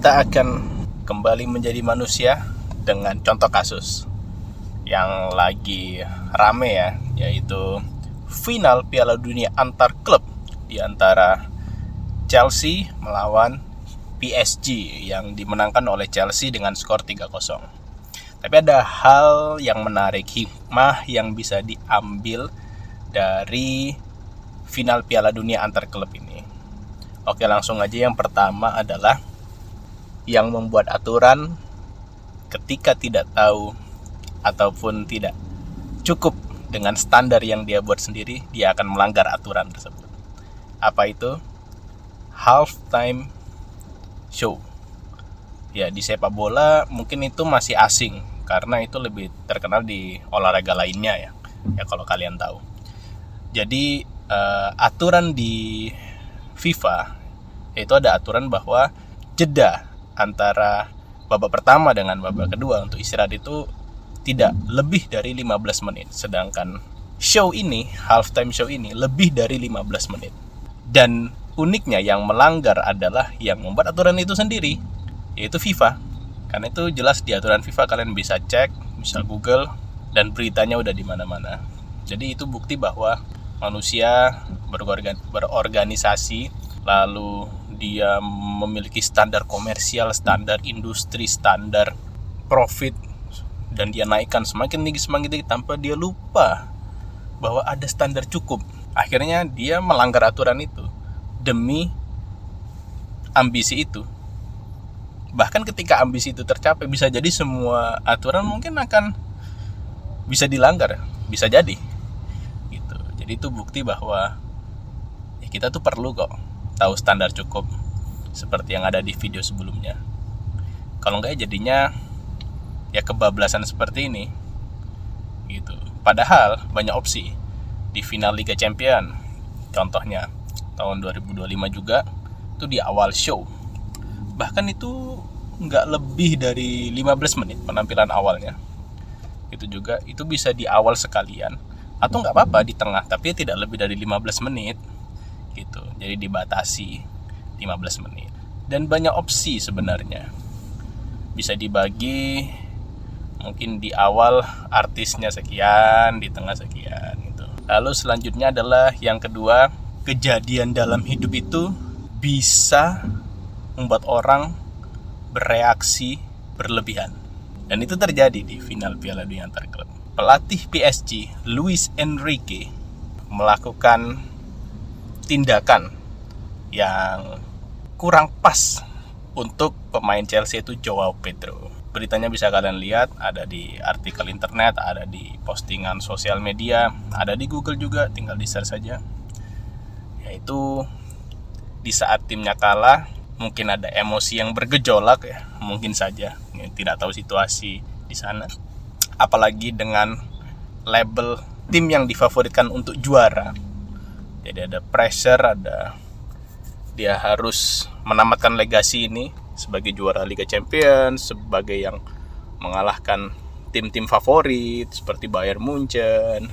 kita akan kembali menjadi manusia dengan contoh kasus yang lagi rame ya, yaitu final Piala Dunia antar klub di antara Chelsea melawan PSG yang dimenangkan oleh Chelsea dengan skor 3-0. Tapi ada hal yang menarik, hikmah yang bisa diambil dari final Piala Dunia antar klub ini. Oke, langsung aja. Yang pertama adalah yang membuat aturan ketika tidak tahu ataupun tidak cukup dengan standar yang dia buat sendiri, dia akan melanggar aturan tersebut. Apa itu? Halftime show. Ya, di sepak bola mungkin itu masih asing karena itu lebih terkenal di olahraga lainnya ya. Ya kalau kalian tahu. Jadi aturan di FIFA itu ada aturan bahwa jeda antara babak pertama dengan babak kedua untuk istirahat itu tidak lebih dari 15 menit. Sedangkan show ini, halftime show ini lebih dari 15 menit. Dan uniknya yang melanggar adalah yang membuat aturan itu sendiri, yaitu FIFA. Karena itu jelas di aturan FIFA, kalian bisa cek, bisa Google, dan beritanya udah di mana-mana. Jadi itu bukti bahwa manusia berorganisasi, lalu dia memiliki standar komersial, standar industri, standar profit, dan dia naikkan semakin tinggi tanpa dia lupa bahwa ada standar cukup. Akhirnya dia melanggar aturan itu demi ambisi itu. Bahkan ketika ambisi itu tercapai, bisa jadi semua aturan mungkin akan bisa dilanggar, bisa jadi gitu. Jadi itu bukti bahwa ya kita tuh perlu kok tahu standar cukup seperti yang ada di video sebelumnya. Kalau enggak jadinya ya kebablasan seperti ini gitu. Padahal banyak opsi di final Liga Champions. Contohnya tahun 2025 juga itu di awal show. Bahkan itu enggak lebih dari 15 menit penampilan awalnya. Itu juga itu bisa di awal sekalian atau enggak apa-apa di tengah, tapi tidak lebih dari 15 menit gitu. Jadi dibatasi 15 menit. Dan banyak opsi sebenarnya. Bisa dibagi, mungkin di awal artisnya sekian, di tengah sekian gitu. Lalu selanjutnya adalah yang kedua, kejadian dalam hidup itu bisa membuat orang bereaksi berlebihan. Dan itu terjadi di final Piala Dunia antar klub. Pelatih PSG, Luis Enrique, melakukan tindakan yang kurang pas untuk pemain Chelsea itu Joao Pedro. Beritanya bisa kalian lihat, ada di artikel internet, ada di postingan sosial media, ada di Google juga, tinggal di search saja. Yaitu di saat timnya kalah, mungkin ada emosi yang bergejolak ya, mungkin saja. Tidak tahu situasi di sana. Apalagi dengan label tim yang difavoritkan untuk juara. Jadi ada pressure, ada dia harus menamatkan legasi ini sebagai juara Liga Champions, sebagai yang mengalahkan tim-tim favorit seperti Bayern Munchen,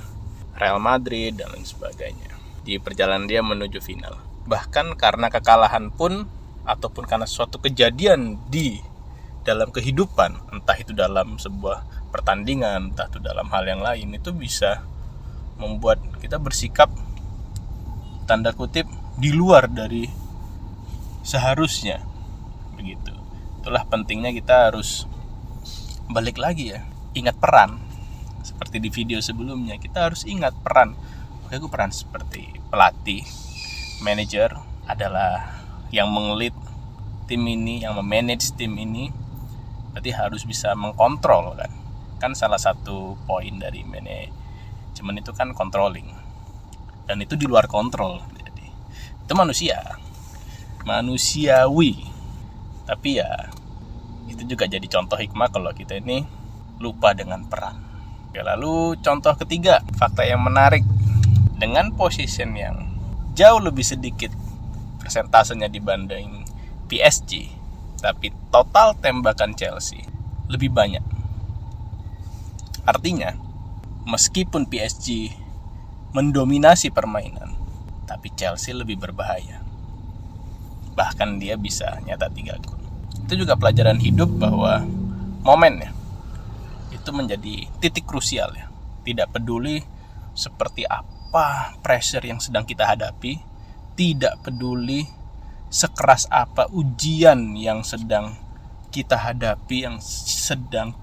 Real Madrid, dan lain sebagainya di perjalanan dia menuju final. Bahkan karena kekalahan pun ataupun karena suatu kejadian di dalam kehidupan, entah itu dalam sebuah pertandingan, entah itu dalam hal yang lain, itu bisa membuat kita bersikap tanda kutip di luar dari seharusnya begitu. Itulah pentingnya kita harus balik lagi ya, ingat peran. Seperti di video sebelumnya, kita harus ingat peran. Oke, aku peran seperti pelatih, manajer adalah yang mengelit tim ini, yang memanage tim ini. Berarti harus bisa mengkontrol kan. Kan salah satu poin dari manajemen itu kan controlling. Dan itu di luar kontrol. Jadi itu manusiawi. Tapi ya itu juga jadi contoh hikmah kalau kita ini lupa dengan peran. Oke, lalu contoh ketiga, fakta yang menarik. Dengan position yang jauh lebih sedikit persentasenya dibanding PSG, tapi total tembakan Chelsea lebih banyak. Artinya, meskipun PSG mendominasi permainan, tapi Chelsea lebih berbahaya. Bahkan dia bisa nyetak 3 gol. itu juga pelajaran hidup bahwa momen ya itu menjadi titik krusial ya. Tidak peduli seperti apa pressure yang sedang kita hadapi, tidak peduli sekeras apa ujian yang sedang kita hadapi, yang sedang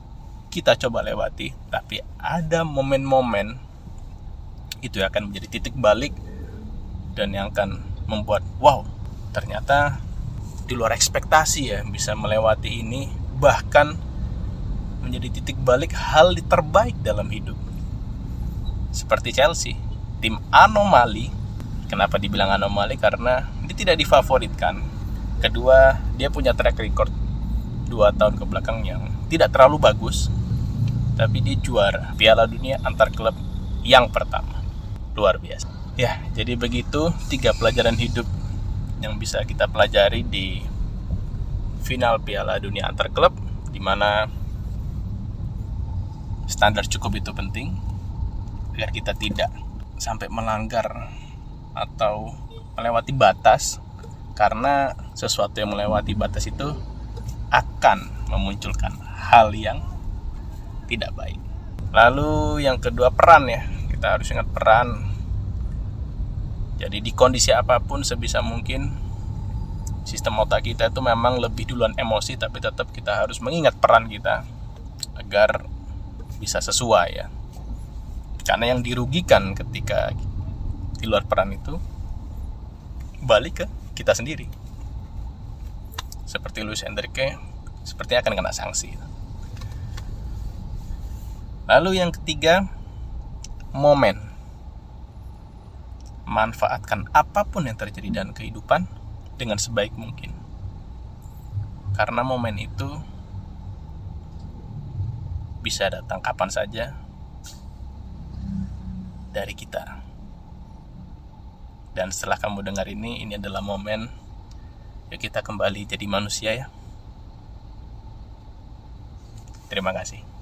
kita coba lewati, tapi ada momen-momen itu akan menjadi titik balik dan yang akan membuat wow, ternyata di luar ekspektasi ya bisa melewati ini, bahkan menjadi titik balik hal terbaik dalam hidup. Seperti Chelsea, tim anomali. Kenapa dibilang anomali? Karena dia tidak difavoritkan. Kedua, dia punya track record 2 tahun ke belakang yang tidak terlalu bagus, tapi dia juara Piala Dunia antar klub yang pertama. Luar biasa. Ya, jadi begitu 3 pelajaran hidup yang bisa kita pelajari di final Piala Dunia antar klub, di mana standar cukup itu penting agar kita tidak sampai melanggar atau melewati batas, karena sesuatu yang melewati batas itu akan memunculkan hal yang tidak baik. Lalu yang kedua, peran ya. Kita harus ingat peran. Jadi di kondisi apapun sebisa mungkin sistem otak kita itu memang lebih duluan emosi, tapi tetap kita harus mengingat peran kita agar bisa sesuai ya. Karena yang dirugikan ketika di luar peran itu balik ke kita sendiri. Seperti Luis Enrique sepertinya akan kena sanksi. Lalu yang ketiga, momen. Manfaatkan apapun yang terjadi dalam kehidupan dengan sebaik mungkin. Karena momen itu bisa datang kapan saja dari kita. Dan setelah kamu dengar ini adalah momen ya kita kembali jadi manusia ya. Terima kasih.